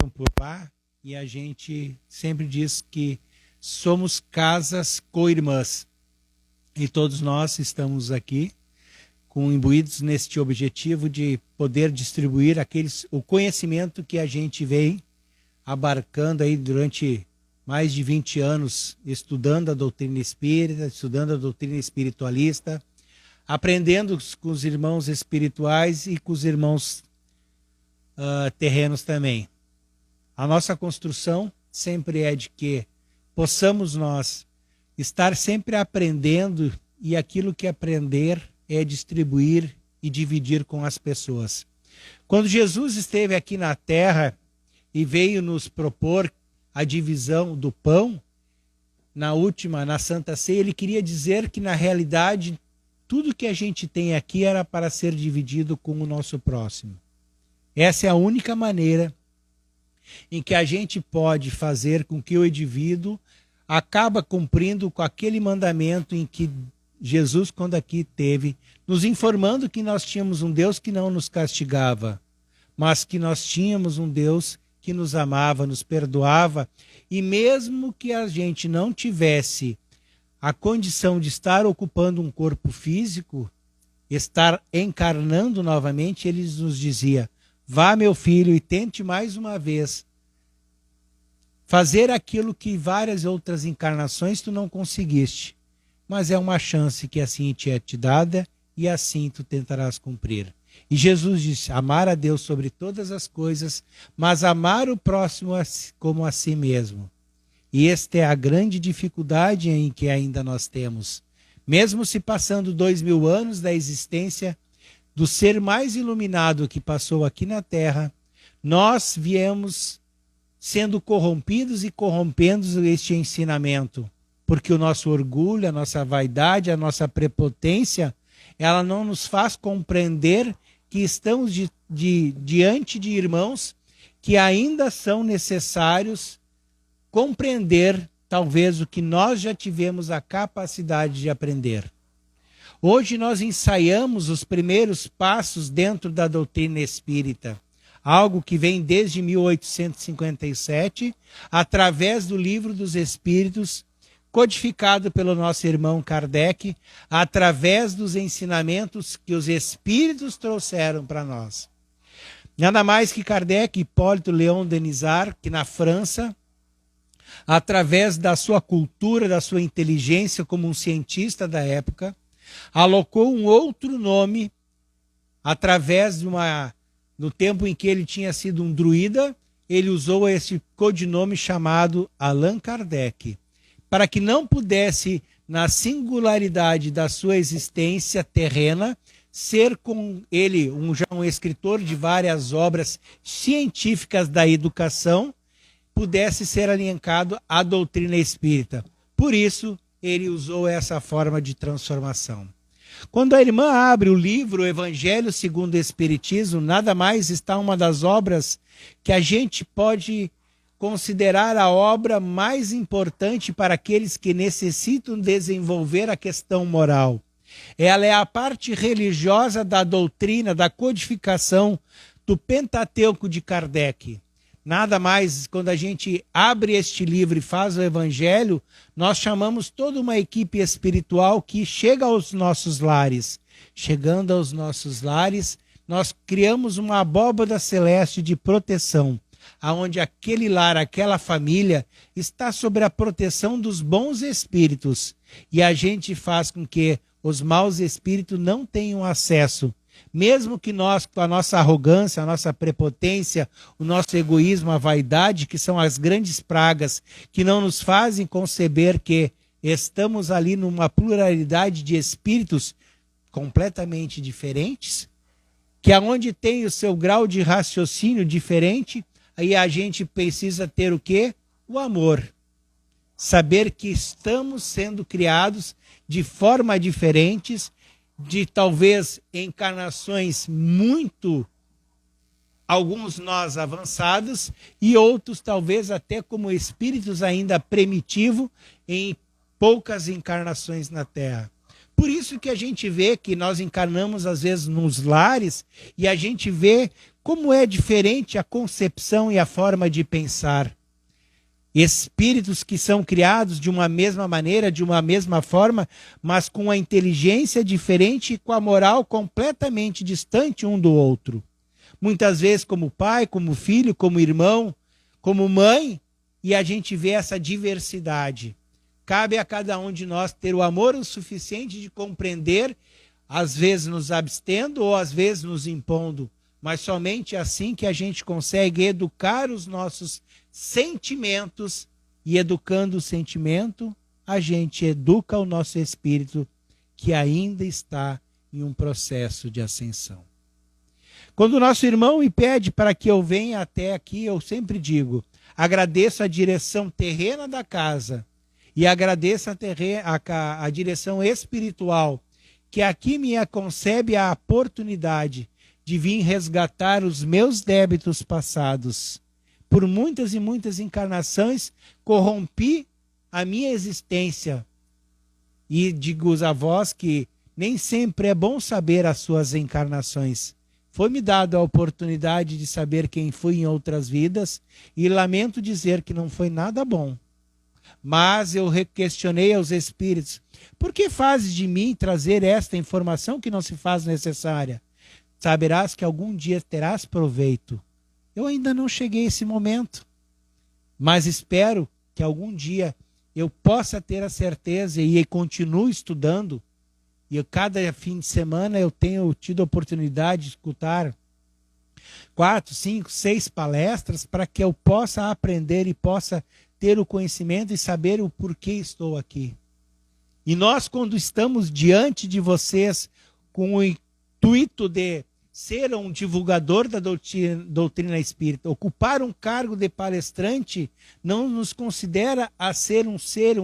passam por lá e a gente sempre diz que somos casas co-irmãs. E todos nós estamos aqui imbuídos neste objetivo de poder distribuir o conhecimento que a gente vem abarcando aí durante mais de 20 anos, estudando a doutrina espírita, estudando a doutrina espiritualista, aprendendo com os irmãos espirituais e com os irmãos terrenos também. A nossa construção sempre é de que possamos nós estar sempre aprendendo, e aquilo que aprender é distribuir e dividir com as pessoas. Quando Jesus esteve aqui na terra e veio nos propor a divisão do pão, na Santa Ceia, ele queria dizer que na realidade tudo que a gente tem aqui era para ser dividido com o nosso próximo. Essa é a única maneira em que a gente pode fazer com que o indivíduo acaba cumprindo com aquele mandamento em que Jesus, quando aqui teve, nos informando que nós tínhamos um Deus que não nos castigava, mas que nós tínhamos um Deus que nos amava, nos perdoava, e mesmo que a gente não tivesse a condição de estar ocupando um corpo físico, estar encarnando novamente, ele nos dizia: vá, meu filho, e tente mais uma vez fazer aquilo que várias outras encarnações tu não conseguiste. Mas é uma chance que assim te é te dada e assim tu tentarás cumprir. E Jesus disse: amar a Deus sobre todas as coisas, mas amar o próximo como a si mesmo. E esta é a grande dificuldade em que ainda nós temos. Mesmo se passando 2000 anos da existência do ser mais iluminado que passou aqui na Terra, nós viemos sendo corrompidos e corrompendo este ensinamento. Porque o nosso orgulho, a nossa vaidade, a nossa prepotência, ela não nos faz compreender que estamos diante de irmãos que ainda são necessários compreender, talvez, o que nós já tivemos a capacidade de aprender. Hoje nós ensaiamos os primeiros passos dentro da doutrina espírita, algo que vem desde 1857, através do Livro dos Espíritos, codificado pelo nosso irmão Kardec, através dos ensinamentos que os Espíritos trouxeram para nós. Nada mais que Kardec, Hipólito Léon Denisard, que na França, através da sua cultura, da sua inteligência como um cientista da época, alocou um outro nome, através no tempo em que ele tinha sido um druida, ele usou esse codinome chamado Allan Kardec, para que não pudesse, na singularidade da sua existência terrena, ser com ele já um escritor de várias obras científicas da educação, pudesse ser alinkado à doutrina espírita. Por isso, ele usou essa forma de transformação. Quando a irmã abre o livro o Evangelho segundo o Espiritismo, nada mais está uma das obras que a gente pode considerar a obra mais importante para aqueles que necessitam desenvolver a questão moral. Ela é a parte religiosa da doutrina, da codificação do Pentateuco de Kardec. Nada mais, quando a gente abre este livro e faz o Evangelho, nós chamamos toda uma equipe espiritual que chega aos nossos lares. Chegando aos nossos lares, nós criamos uma abóbada celeste de proteção, aonde aquele lar, aquela família está sob a proteção dos bons espíritos, e a gente faz com que os maus espíritos não tenham acesso, mesmo que nós, com a nossa arrogância, a nossa prepotência, o nosso egoísmo, a vaidade, que são as grandes pragas que não nos fazem conceber que estamos ali numa pluralidade de espíritos completamente diferentes, que aonde tem o seu grau de raciocínio diferente, aí a gente precisa ter o quê? O amor. Saber que estamos sendo criados de forma diferentes, de talvez encarnações muito, alguns nós avançados, e outros talvez até como espíritos ainda primitivos em poucas encarnações na Terra. Por isso que a gente vê que nós encarnamos às vezes nos lares e a gente vê como é diferente a concepção e a forma de pensar. Espíritos que são criados de uma mesma maneira, de uma mesma forma, mas com a inteligência diferente e com a moral completamente distante um do outro. Muitas vezes como pai, como filho, como irmão, como mãe, e a gente vê essa diversidade. Cabe a cada um de nós ter o amor o suficiente de compreender, às vezes nos abstendo ou às vezes nos impondo, mas somente assim que a gente consegue educar os nossos sentimentos, e educando o sentimento, a gente educa o nosso espírito, que ainda está em um processo de ascensão. Quando o nosso irmão me pede para que eu venha até aqui, eu sempre digo, agradeço a direção terrena da casa e agradeço a direção espiritual, que aqui me concebe a oportunidade de vir resgatar os meus débitos passados. Por muitas e muitas encarnações, corrompi a minha existência. E digo a vós que nem sempre é bom saber as suas encarnações. Foi-me dada a oportunidade de saber quem fui em outras vidas e lamento dizer que não foi nada bom. Mas eu questionei aos espíritos, por que fazes de mim trazer esta informação que não se faz necessária? Saberás que algum dia terás proveito. Eu ainda não cheguei a esse momento, mas espero que algum dia eu possa ter a certeza e continuo estudando. E cada fim de semana eu tenho tido a oportunidade de escutar 4, 5, 6 palestras para que eu possa aprender e possa ter o conhecimento e saber o porquê estou aqui. E nós, quando estamos diante de vocês com o intuito de ser um divulgador da doutrina espírita, ocupar um cargo de palestrante, não nos considera a ser um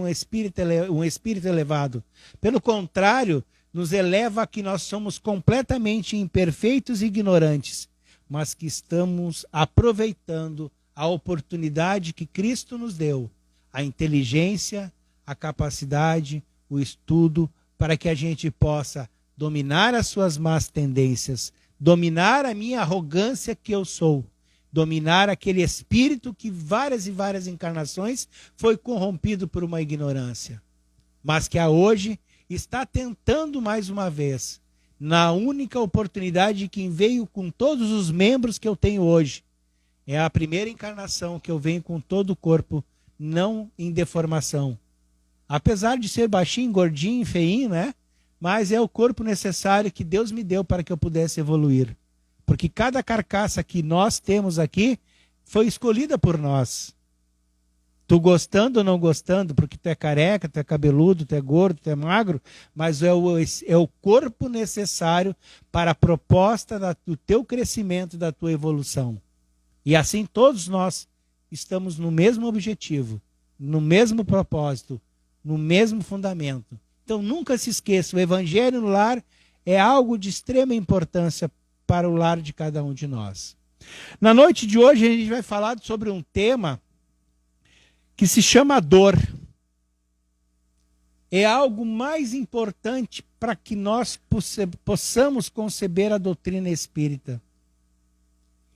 espírito elevado. Pelo contrário, nos eleva a que nós somos completamente imperfeitos e ignorantes, mas que estamos aproveitando a oportunidade que Cristo nos deu, a inteligência, a capacidade, o estudo, para que a gente possa dominar as suas más tendências, dominar a minha arrogância que eu sou, dominar aquele espírito que várias e várias encarnações foi corrompido por uma ignorância, mas que hoje está tentando mais uma vez, na única oportunidade que veio com todos os membros que eu tenho hoje. É a primeira encarnação que eu venho com todo o corpo, não em deformação. Apesar de ser baixinho, gordinho, feinho, né? Mas é o corpo necessário que Deus me deu para que eu pudesse evoluir. Porque cada carcaça que nós temos aqui foi escolhida por nós. Tu gostando ou não gostando, porque tu é careca, tu é cabeludo, tu é gordo, tu é magro, mas é o corpo necessário para a proposta do teu crescimento, da tua evolução. E assim todos nós estamos no mesmo objetivo, no mesmo propósito, no mesmo fundamento. Então nunca se esqueça, o Evangelho no lar é algo de extrema importância para o lar de cada um de nós. Na noite de hoje a gente vai falar sobre um tema que se chama dor. É algo mais importante para que nós possamos conceber a doutrina espírita.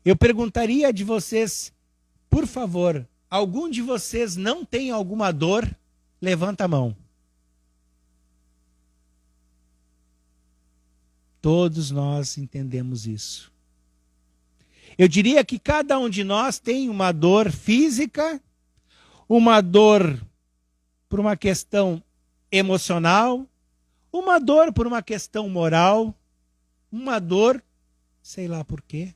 Eu perguntaria de vocês, por favor, algum de vocês não tem alguma dor? Levanta a mão. Todos nós entendemos isso. Eu diria que cada um de nós tem uma dor física, uma dor por uma questão emocional, uma dor por uma questão moral, uma dor, sei lá por quê.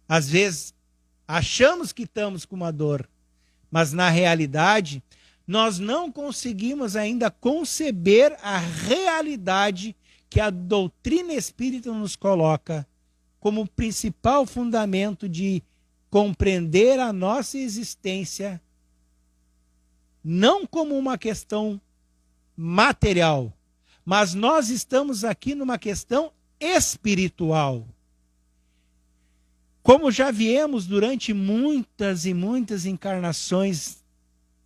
Às vezes achamos que estamos com uma dor, mas na realidade nós não conseguimos ainda conceber a realidade que a doutrina espírita nos coloca como principal fundamento de compreender a nossa existência, não como uma questão material, mas nós estamos aqui numa questão espiritual. Como já viemos durante muitas e muitas encarnações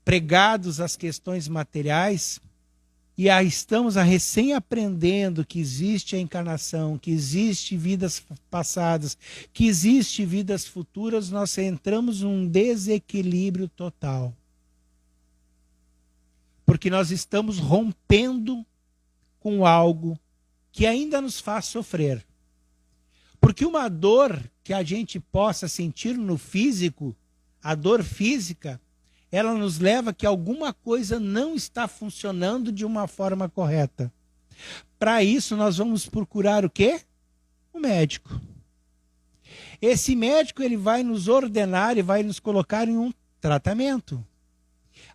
pregados às questões materiais, e estamos recém aprendendo que existe a encarnação, que existe vidas passadas, que existe vidas futuras, nós entramos num desequilíbrio total. Porque nós estamos rompendo com algo que ainda nos faz sofrer. Porque uma dor que a gente possa sentir no físico, a dor física, ela nos leva a que alguma coisa não está funcionando de uma forma correta. Para isso, nós vamos procurar o quê? O médico. Esse médico ele vai nos ordenar e vai nos colocar em um tratamento,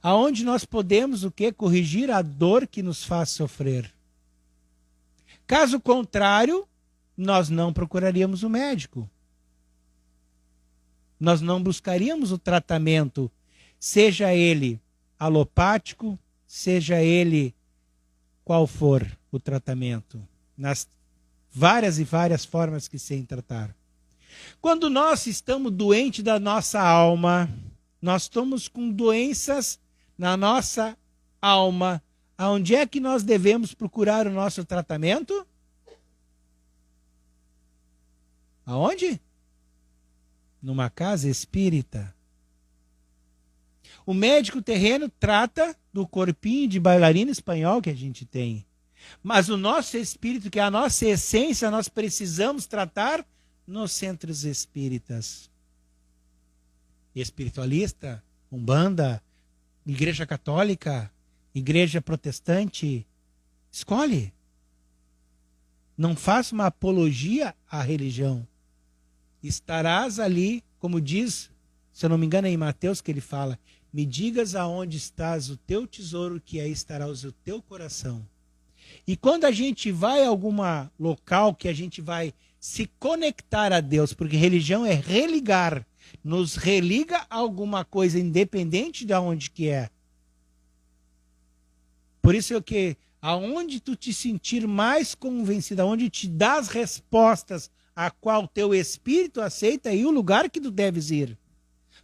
aonde nós podemos o quê? Corrigir a dor que nos faz sofrer. Caso contrário, nós não procuraríamos o médico. Nós não buscaríamos o tratamento, seja ele alopático, seja ele qual for o tratamento, nas várias e várias formas que sem tratar. Quando nós estamos doentes da nossa alma, nós estamos com doenças na nossa alma, aonde é que nós devemos procurar o nosso tratamento? Aonde? Numa casa espírita. O médico terreno trata do corpinho de bailarina espanhol que a gente tem. Mas o nosso espírito, que é a nossa essência, nós precisamos tratar nos centros espíritas. Espiritualista, umbanda, igreja católica, igreja protestante, escolhe. Não faça uma apologia à religião. Estarás ali, como diz, se eu não me engano é em Mateus que ele fala, me digas aonde estás o teu tesouro, que aí estará o teu coração. E quando a gente vai a algum local que a gente vai se conectar a Deus, porque religião é religar, nos religa a alguma coisa independente de onde que é. Por isso é que aonde tu te sentir mais convencido, aonde te dá as respostas a qual teu espírito aceita, aí o lugar que tu deves ir.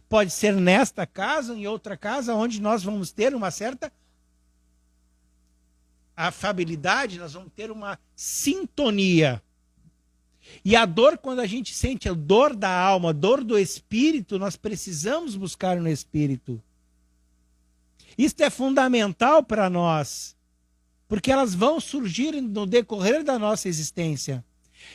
Pode ser nesta casa ou em outra casa, onde nós vamos ter uma certa afabilidade, nós vamos ter uma sintonia. E a dor, quando a gente sente a dor da alma, a dor do espírito, nós precisamos buscar no espírito. Isso é fundamental para nós, porque elas vão surgir no decorrer da nossa existência.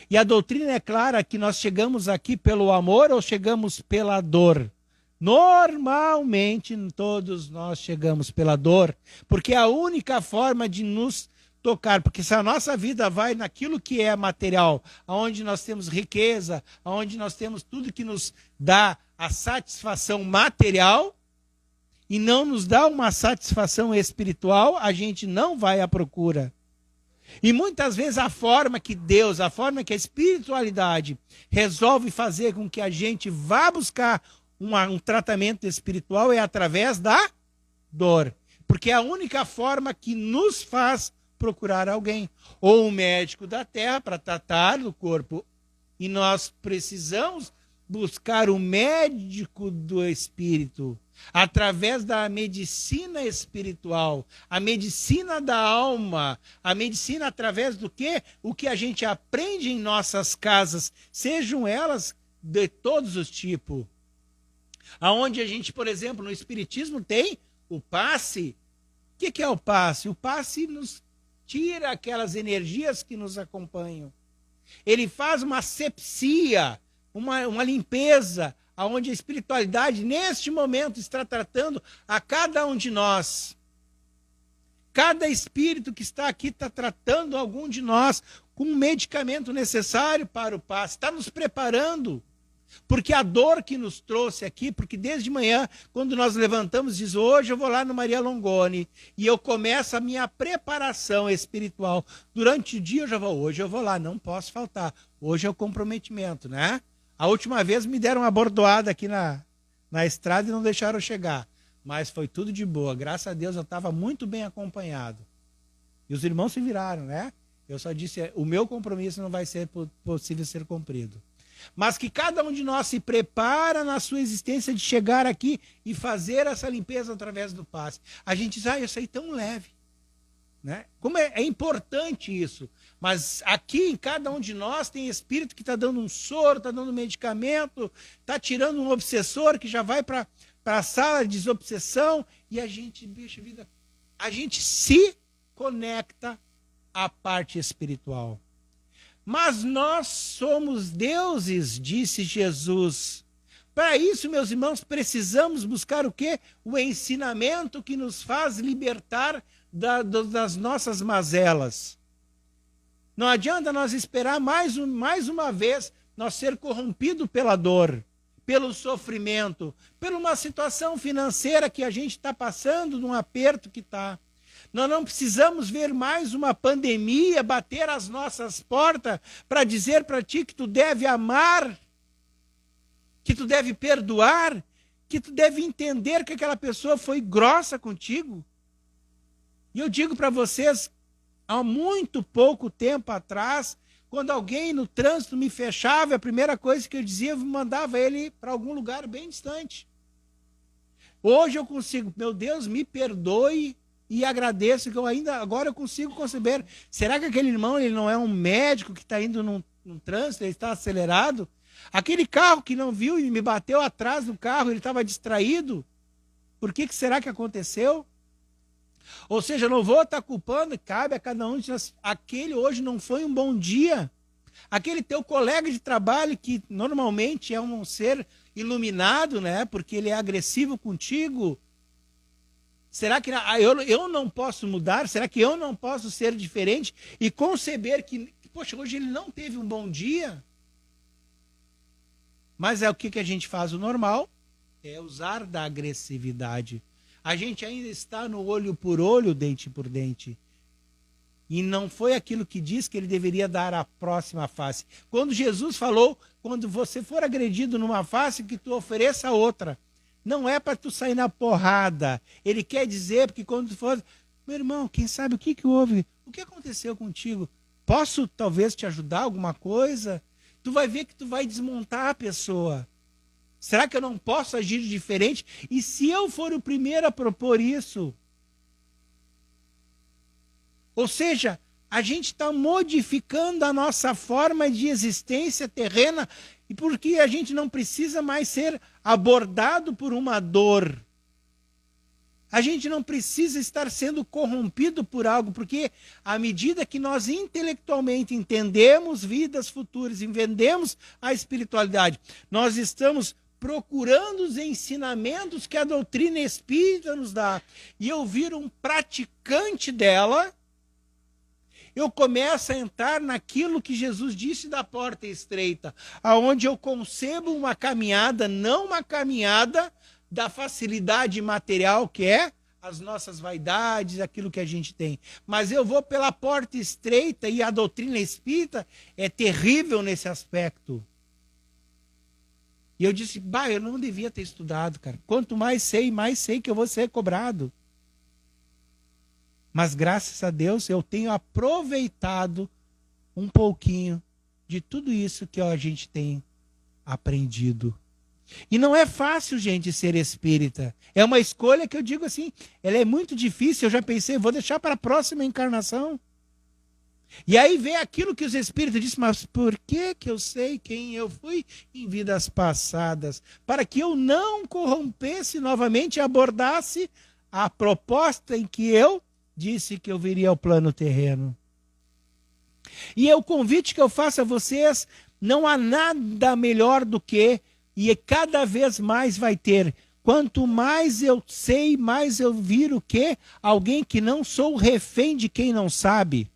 E a doutrina é clara que nós chegamos aqui pelo amor ou chegamos pela dor. Normalmente, todos nós chegamos pela dor, porque é a única forma de nos tocar, porque se a nossa vida vai naquilo que é material, onde nós temos riqueza, onde nós temos tudo que nos dá a satisfação material, e não nos dá uma satisfação espiritual, a gente não vai à procura. E muitas vezes a forma que Deus, a forma que a espiritualidade resolve fazer com que a gente vá buscar um tratamento espiritual é através da dor. Porque é a única forma que nos faz procurar alguém. Ou um médico da terra para tratar do corpo. E nós precisamos buscar o médico do espírito. Através da medicina espiritual, a medicina da alma, a medicina através do quê? O que a gente aprende em nossas casas, sejam elas de todos os tipos. Aonde a gente, por exemplo, no espiritismo tem o passe. O que é o passe? O passe nos tira aquelas energias que nos acompanham. Ele faz uma asepsia, uma limpeza, onde a espiritualidade, neste momento, está tratando a cada um de nós. Cada espírito que está aqui está tratando algum de nós com um medicamento necessário para o passe. Está nos preparando. Porque a dor que nos trouxe aqui, porque desde manhã, quando nós levantamos, diz, hoje eu vou lá no Maria Longoni, e eu começo a minha preparação espiritual. Durante o dia eu já vou, hoje eu vou lá, não posso faltar. Hoje é o comprometimento, né? A última vez me deram uma bordoada aqui na estrada e não deixaram eu chegar. Mas foi tudo de boa. Graças a Deus eu estava muito bem acompanhado. E os irmãos se viraram, né? Eu só disse, o meu compromisso não vai ser possível ser cumprido. Mas que cada um de nós se prepara na sua existência de chegar aqui e fazer essa limpeza através do passe. A gente diz, eu saí tão leve. né? Como é importante isso. Mas aqui em cada um de nós tem espírito que está dando um soro, está dando medicamento, está tirando um obsessor que já vai para a sala de desobsessão, e a gente, bicho, vida, a gente se conecta à parte espiritual. Mas nós somos deuses, disse Jesus. Para isso, meus irmãos, precisamos buscar o quê? O ensinamento que nos faz libertar das nossas mazelas. Não adianta nós esperar mais uma vez nós ser corrompido pela dor, pelo sofrimento, por uma situação financeira que a gente está passando, num aperto que está. Nós não precisamos ver mais uma pandemia bater às nossas portas para dizer para ti que tu deve amar, que tu deve perdoar, que tu deve entender que aquela pessoa foi grossa contigo. E eu digo para vocês, há muito pouco tempo atrás, quando alguém no trânsito me fechava, a primeira coisa que eu dizia, eu mandava ele para algum lugar bem distante. Hoje eu consigo, meu Deus, me perdoe e agradeço que agora eu consigo conceber. Será que aquele irmão ele não é um médico que está indo num trânsito, ele está acelerado? Aquele carro que não viu e me bateu atrás do carro, ele estava distraído? Por que será que aconteceu? Ou seja, eu não vou estar culpando, cabe a cada um de nós. Aquele hoje não foi um bom dia. Aquele teu colega de trabalho, que normalmente é um ser iluminado, né? Porque ele é agressivo contigo. Será que eu não posso mudar? Será que eu não posso ser diferente e conceber que, poxa, hoje ele não teve um bom dia? Mas é o que a gente faz o normal, é usar da agressividade. A gente ainda está no olho por olho, dente por dente. E não foi aquilo que diz que ele deveria dar a próxima face. Quando Jesus falou, quando você for agredido numa face, que tu ofereça a outra. Não é para tu sair na porrada. Ele quer dizer, porque quando tu for... Meu irmão, quem sabe o que houve? O que aconteceu contigo? Posso talvez te ajudar alguma coisa? Tu vai ver que tu vai desmontar a pessoa. Será que eu não posso agir diferente? E se eu for o primeiro a propor isso? Ou seja, a gente está modificando a nossa forma de existência terrena, e porque a gente não precisa mais ser abordado por uma dor. A gente não precisa estar sendo corrompido por algo, porque à medida que nós intelectualmente entendemos vidas futuras, entendemos a espiritualidade, nós estamos procurando os ensinamentos que a doutrina espírita nos dá. E eu viro um praticante dela, eu começo a entrar naquilo que Jesus disse da porta estreita, aonde eu concebo uma caminhada, não uma caminhada da facilidade material, que é as nossas vaidades, aquilo que a gente tem. Mas eu vou pela porta estreita, e a doutrina espírita é terrível nesse aspecto. E eu disse, eu não devia ter estudado, cara. Quanto mais sei que eu vou ser cobrado. Mas graças a Deus eu tenho aproveitado um pouquinho de tudo isso que a gente tem aprendido. E não é fácil, gente, ser espírita. É uma escolha que eu digo assim, ela é muito difícil. Eu já pensei, vou deixar para a próxima encarnação. E aí vem aquilo que os espíritos dizem, mas por que eu sei quem eu fui em vidas passadas? Para que eu não corrompesse novamente e abordasse a proposta em que eu disse que eu viria ao plano terreno. E o convite que eu faço a vocês, não há nada melhor do que, e cada vez mais vai ter, quanto mais eu sei, mais eu viro que alguém que não sou refém de quem não sabe.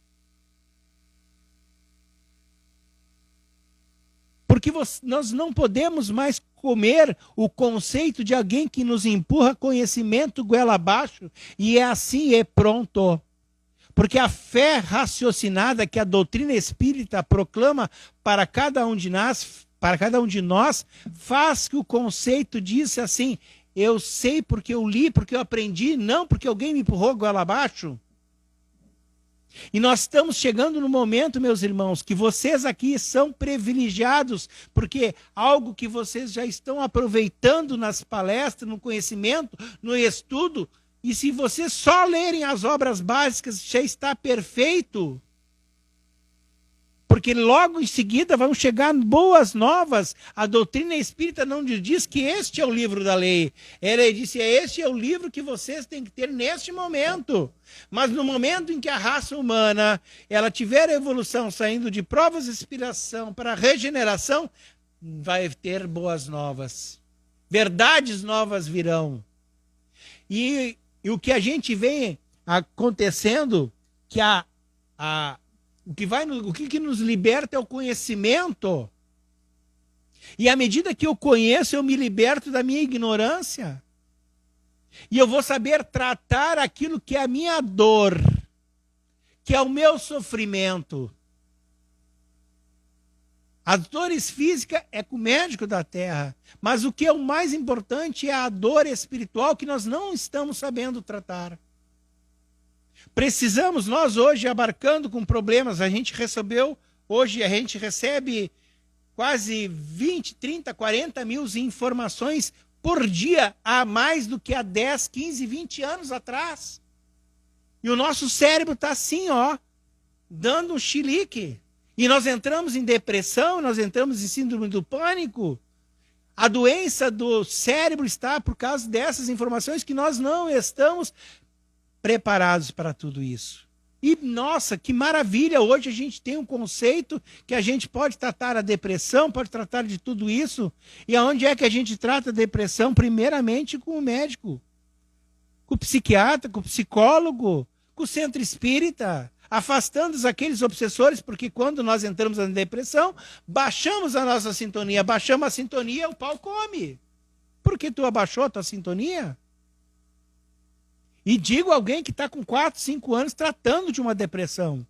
Porque nós não podemos mais comer o conceito de alguém que nos empurra conhecimento goela abaixo e é assim e pronto. Porque a fé raciocinada que a doutrina espírita proclama para cada um de nós, faz que o conceito disse assim, eu sei porque eu li, porque eu aprendi, não porque alguém me empurrou goela abaixo. E nós estamos chegando no momento, meus irmãos, que vocês aqui são privilegiados, porque algo que vocês já estão aproveitando nas palestras, no conhecimento, no estudo, E se você só lerem as obras básicas, já está perfeito. Porque logo em seguida vão chegar boas novas. A doutrina espírita não diz que este é o livro da lei. Ela disse, este é o livro que vocês têm que ter neste momento. Mas no momento em que a raça humana ela tiver a evolução saindo de provas de expiação para a regeneração, vai ter boas novas. Verdades novas virão. E o que a gente vê acontecendo, que o que nos liberta é o conhecimento. E à medida que eu conheço, eu me liberto da minha ignorância. E eu vou saber tratar aquilo que é a minha dor, que é o meu sofrimento. As dores físicas é com o médico da terra, mas o que é o mais importante é a dor espiritual que nós não estamos sabendo tratar. Precisamos, nós hoje, abarcando com problemas, hoje a gente recebe quase 20, 30, 40 mil informações por dia, a mais do que há 10, 15, 20 anos atrás. E o nosso cérebro está assim, dando um chilique. E nós entramos em depressão, nós entramos em síndrome do pânico. A doença do cérebro está por causa dessas informações que nós não estamos preparados para tudo isso. E, nossa, que maravilha, hoje a gente tem um conceito que a gente pode tratar a depressão, pode tratar de tudo isso. E aonde é que a gente trata a depressão? Primeiramente com o médico, com o psiquiatra, com o psicólogo, com o centro espírita, afastando aqueles obsessores, porque quando nós entramos na depressão, baixamos a nossa sintonia, baixamos a sintonia, o pau come. Por que tu abaixou a tua sintonia? E digo alguém que está com 4, 5 anos tratando de uma depressão.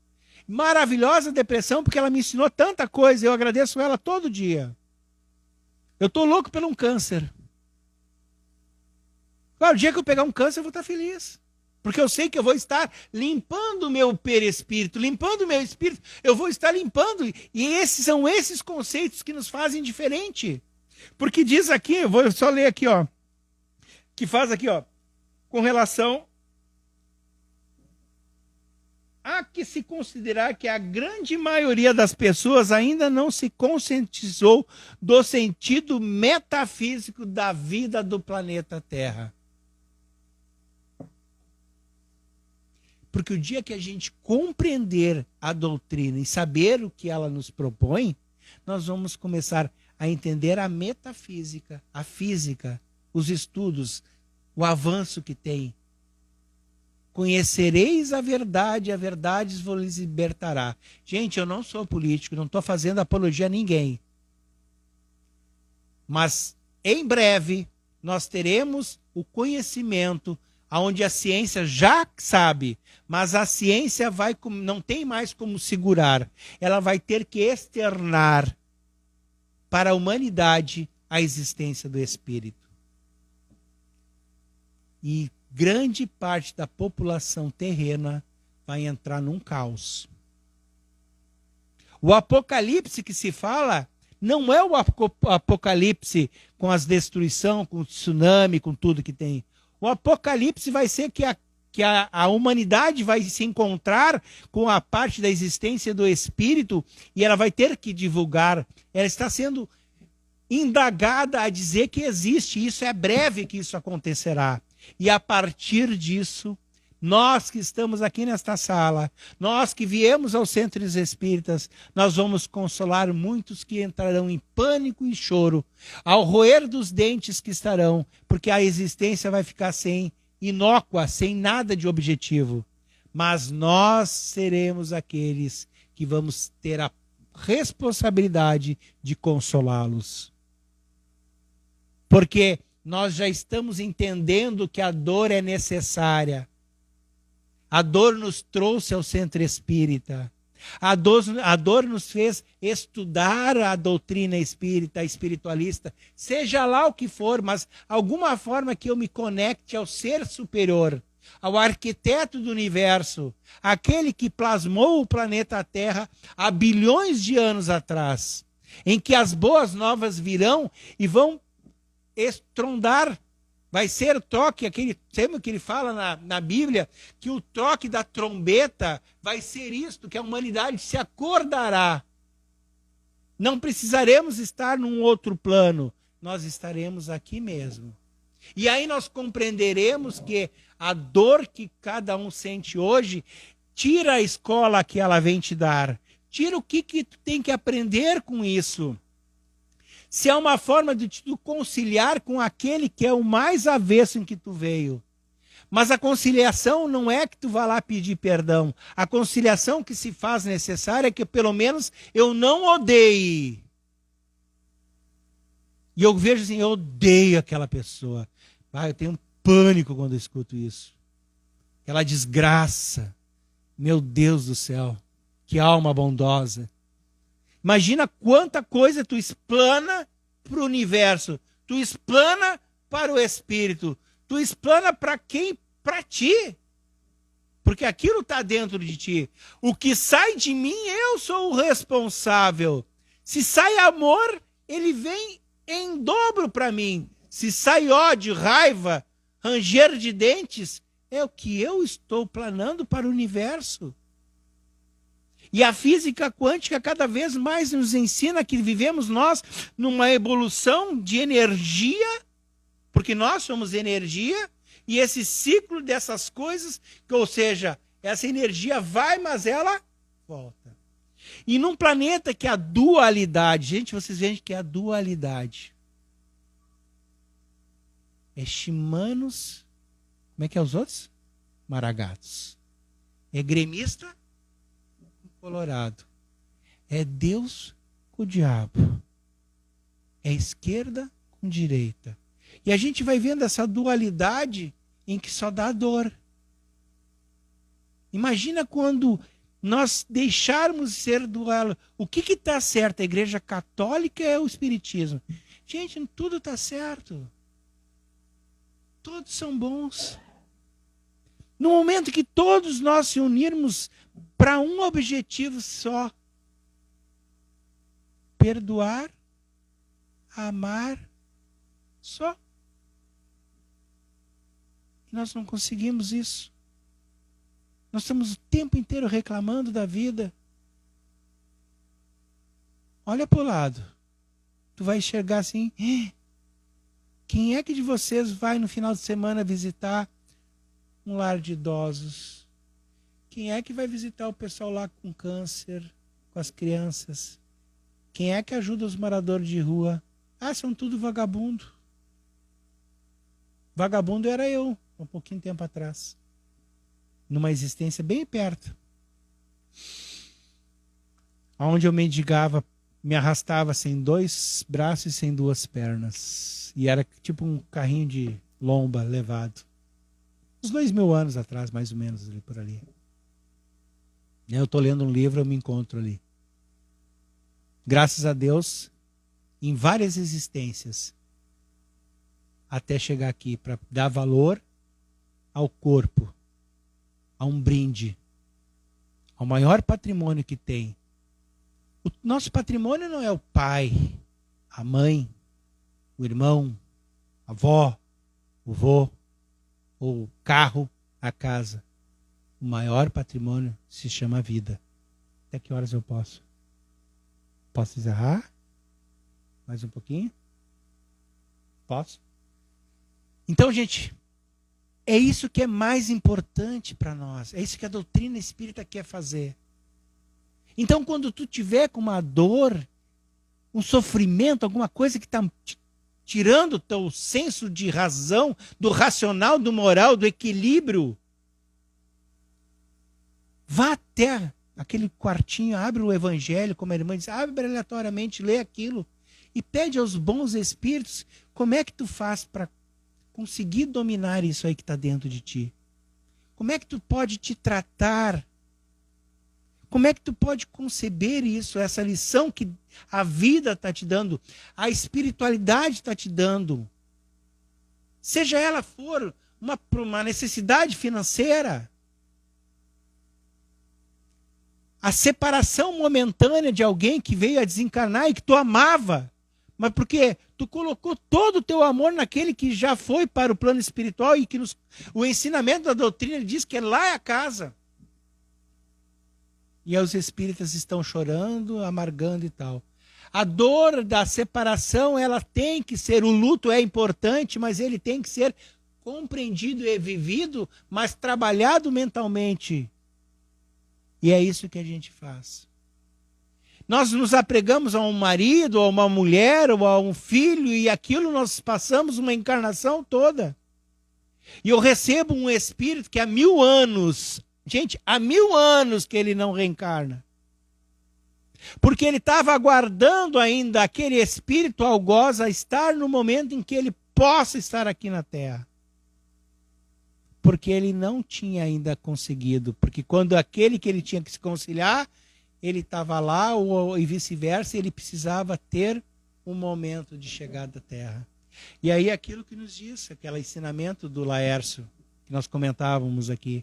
Maravilhosa depressão, porque ela me ensinou tanta coisa, eu agradeço ela todo dia. Eu estou louco por um câncer. Claro, o dia que eu pegar um câncer, eu vou estar feliz. Porque eu sei que eu vou estar limpando o meu perispírito, limpando o meu espírito, eu vou estar limpando. E são esses conceitos que nos fazem diferente. Porque diz aqui, eu vou só ler aqui, que faz aqui, com relação a que se considerar que a grande maioria das pessoas ainda não se conscientizou do sentido metafísico da vida do planeta Terra. Porque o dia que a gente compreender a doutrina e saber o que ela nos propõe, nós vamos começar a entender a metafísica, a física, os estudos, o avanço que tem. Conhecereis a verdade vos libertará. Gente, eu não sou político, não estou fazendo apologia a ninguém. Mas, em breve, nós teremos o conhecimento onde a ciência já sabe, mas a ciência não tem mais como segurar. Ela vai ter que externar para a humanidade a existência do Espírito. E grande parte da população terrena vai entrar num caos. O apocalipse que se fala não é o apocalipse com as destruições, com o tsunami, com tudo que tem. O apocalipse vai ser que a humanidade vai se encontrar com a parte da existência do Espírito e ela vai ter que divulgar. Ela está sendo indagada a dizer que existe. Isso é breve que isso acontecerá. E a partir disso, nós que estamos aqui nesta sala, nós que viemos aos centros espíritas, nós vamos consolar muitos que entrarão em pânico e choro, ao roer dos dentes que estarão, porque a existência vai ficar inócua, sem nada de objetivo. Mas nós seremos aqueles que vamos ter a responsabilidade de consolá-los. Porque nós já estamos entendendo que a dor é necessária. A dor nos trouxe ao centro espírita. A dor nos fez estudar a doutrina espírita, espiritualista, seja lá o que for, mas alguma forma que eu me conecte ao ser superior, ao arquiteto do universo, aquele que plasmou o planeta Terra há bilhões de anos atrás, em que as boas novas virão e vão estrondar, Vai ser o toque, sempre que ele fala na Bíblia, que o toque da trombeta vai ser isto, que a humanidade se acordará. Não precisaremos estar num outro plano, nós estaremos aqui mesmo. E aí nós compreenderemos que a dor que cada um sente hoje, tira a escola que ela vem te dar. Tira o que tu tem que aprender com isso. Se é uma forma de tu conciliar com aquele que é o mais avesso em que tu veio. Mas a conciliação não é que tu vá lá pedir perdão. A conciliação que se faz necessária é que pelo menos eu não odeie. E eu vejo assim, eu odeio aquela pessoa. Eu tenho um pânico quando eu escuto isso. Aquela desgraça. Meu Deus do céu. Que alma bondosa. Imagina quanta coisa tu explana para o universo. Tu explana para o espírito. Tu explana para quem? Para ti. Porque aquilo está dentro de ti. O que sai de mim, eu sou o responsável. Se sai amor, ele vem em dobro para mim. Se sai ódio, raiva, ranger de dentes, é o que eu estou planando para o universo. E a física quântica cada vez mais nos ensina que vivemos nós numa evolução de energia, porque nós somos energia, e esse ciclo dessas coisas, ou seja, essa energia vai, mas ela volta. E num planeta que é a dualidade, gente, vocês veem que é a dualidade. É Shimanos, como é que é os outros? Maragatos. É gremista, colorado. É Deus com o diabo. É esquerda com direita. E a gente vai vendo essa dualidade em que só dá dor. Imagina quando nós deixarmos ser dual. O que está certo? A Igreja Católica é o Espiritismo. Gente, tudo está certo. Todos são bons. No momento que todos nós se unirmos para um objetivo só: perdoar, amar, só. E nós não conseguimos isso. Nós estamos o tempo inteiro reclamando da vida. Olha para o lado. Tu vai enxergar assim: quem é que de vocês vai no final de semana visitar um lar de idosos? Quem é que vai visitar o pessoal lá com câncer, com as crianças? Quem é que ajuda os moradores de rua? São tudo vagabundo. Vagabundo era eu, um pouquinho tempo atrás. Numa existência bem perto. Onde eu mendigava, me arrastava sem 2 braços e sem 2 pernas. E era tipo um carrinho de lomba levado. Uns 2000 anos atrás, mais ou menos, ali por ali. Eu estou lendo um livro, eu me encontro ali. Graças a Deus, em várias existências, até chegar aqui para dar valor ao corpo, a um brinde, ao maior patrimônio que tem. O nosso patrimônio não é o pai, a mãe, o irmão, a avó, o vô, o carro, a casa. O maior patrimônio se chama vida. Até que horas eu posso? Posso encerrar? Mais um pouquinho? Posso? Então, gente, é isso que é mais importante para nós. É isso que a doutrina espírita quer fazer. Então, quando tu tiver com uma dor, um sofrimento, alguma coisa que está tirando o teu senso de razão, do racional, do moral, do equilíbrio, vá até aquele quartinho, abre o evangelho, como a irmã diz, abre aleatoriamente, lê aquilo e pede aos bons espíritos como é que tu faz para conseguir dominar isso aí que está dentro de ti. Como é que tu pode te tratar? Como é que tu pode conceber isso, essa lição que a vida está te dando, a espiritualidade está te dando? Seja ela for uma necessidade financeira, a separação momentânea de alguém que veio a desencarnar e que tu amava, Mas porque tu colocou todo o teu amor naquele que já foi para o plano espiritual e que o ensinamento da doutrina diz que lá é a casa. E aí os espíritas estão chorando, amargando e tal. A dor da separação, ela tem que ser, o luto é importante, mas ele tem que ser compreendido e vivido, mas trabalhado mentalmente. E é isso que a gente faz. Nós nos apegamos a um marido, a uma mulher, ou a um filho, e aquilo nós passamos uma encarnação toda. E eu recebo um espírito que há 1000 anos, gente, há 1000 anos que ele não reencarna. Porque ele estava aguardando ainda aquele espírito algoz a estar no momento em que ele possa estar aqui na Terra. Porque ele não tinha ainda conseguido. Porque quando aquele que ele tinha que se conciliar, ele estava lá, e vice-versa, ele precisava ter um momento de chegada à Terra. E aí aquilo que nos diz, aquele ensinamento do Laércio, que nós comentávamos aqui.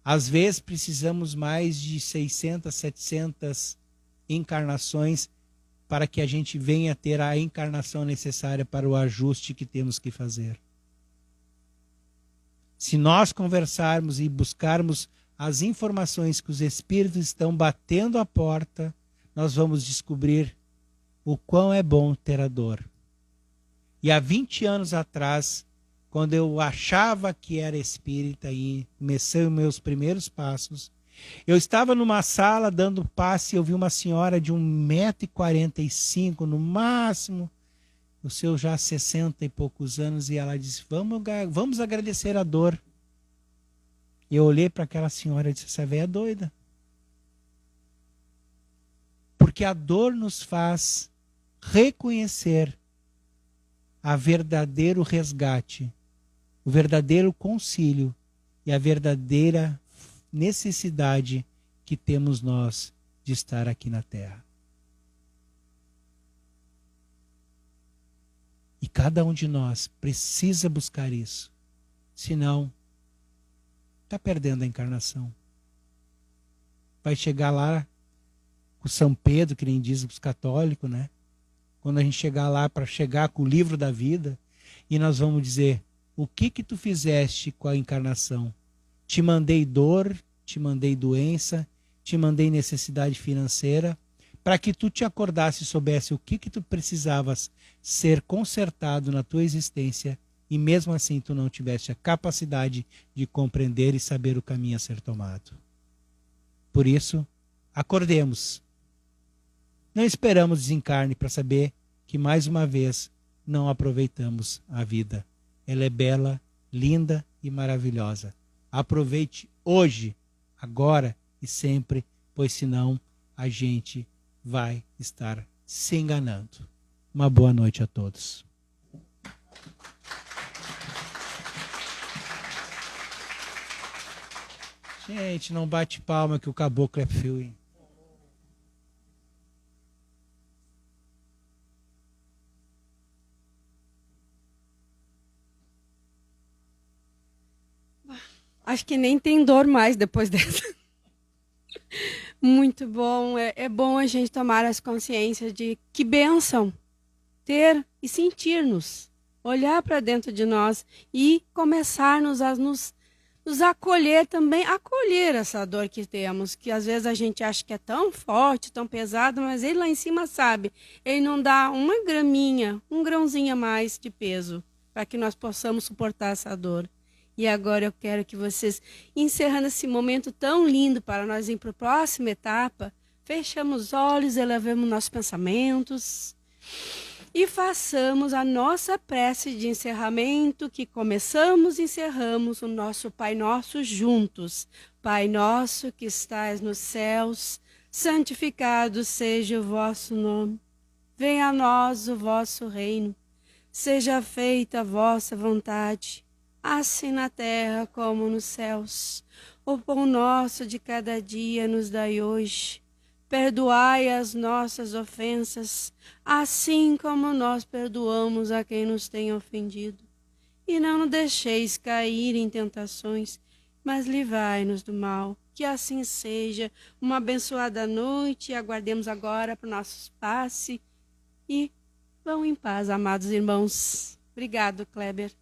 Às vezes precisamos mais de 600, 700 encarnações para que a gente venha ter a encarnação necessária para o ajuste que temos que fazer. Se nós conversarmos e buscarmos as informações que os espíritos estão batendo a porta, nós vamos descobrir o quão é bom ter a dor. E há 20 anos atrás, quando eu achava que era espírita e comecei os meus primeiros passos, eu estava numa sala dando passe e eu vi uma senhora de 1,45 m no máximo, os seus já 60 e poucos anos, e ela disse, vamos agradecer a dor. E eu olhei para aquela senhora e disse, essa velha é doida. Porque a dor nos faz reconhecer a verdadeiro resgate, o verdadeiro concílio e a verdadeira necessidade que temos nós de estar aqui na Terra. E cada um de nós precisa buscar isso. Senão, está perdendo a encarnação. Vai chegar lá com São Pedro, que nem dizem os católicos, né? Quando a gente chegar lá, para chegar com o livro da vida, e nós vamos dizer, o que tu fizeste com a encarnação? Te mandei dor, te mandei doença, te mandei necessidade financeira, para que tu te acordasse e soubesse o que tu precisavas ser consertado na tua existência, e mesmo assim tu não tivesse a capacidade de compreender e saber o caminho a ser tomado. Por isso, acordemos. Não esperamos desencarne para saber que mais uma vez não aproveitamos a vida. Ela é bela, linda e maravilhosa. Aproveite hoje, agora e sempre, pois senão a gente vai estar se enganando. Uma boa noite a todos. Gente, não bate palma que o caboclo é fio, hein? Acho que nem tem dor mais depois dessa. Muito bom. É bom a gente tomar as consciências de que bênção ter e sentir-nos. Olhar para dentro de nós e começarmos a nos acolher também. Acolher essa dor que temos. Que às vezes a gente acha que é tão forte, tão pesado, mas ele lá em cima sabe. Ele não dá uma graminha, um grãozinho a mais de peso para que nós possamos suportar essa dor. E agora eu quero que vocês, encerrando esse momento tão lindo para nós ir para a próxima etapa, fechamos os olhos, elevemos nossos pensamentos e façamos a nossa prece de encerramento, que começamos e encerramos o nosso Pai Nosso juntos. Pai nosso que estais nos céus, santificado seja o vosso nome. Venha a nós o vosso reino. Seja feita a vossa vontade, assim na terra como nos céus. O pão nosso de cada dia nos dai hoje. Perdoai as nossas ofensas, assim como nós perdoamos a quem nos tem ofendido. E não nos deixeis cair em tentações, mas livrai-nos do mal. Que assim seja. Uma abençoada noite. Aguardemos agora para o nosso passe e Vão em paz, amados irmãos. Obrigado, Kleber.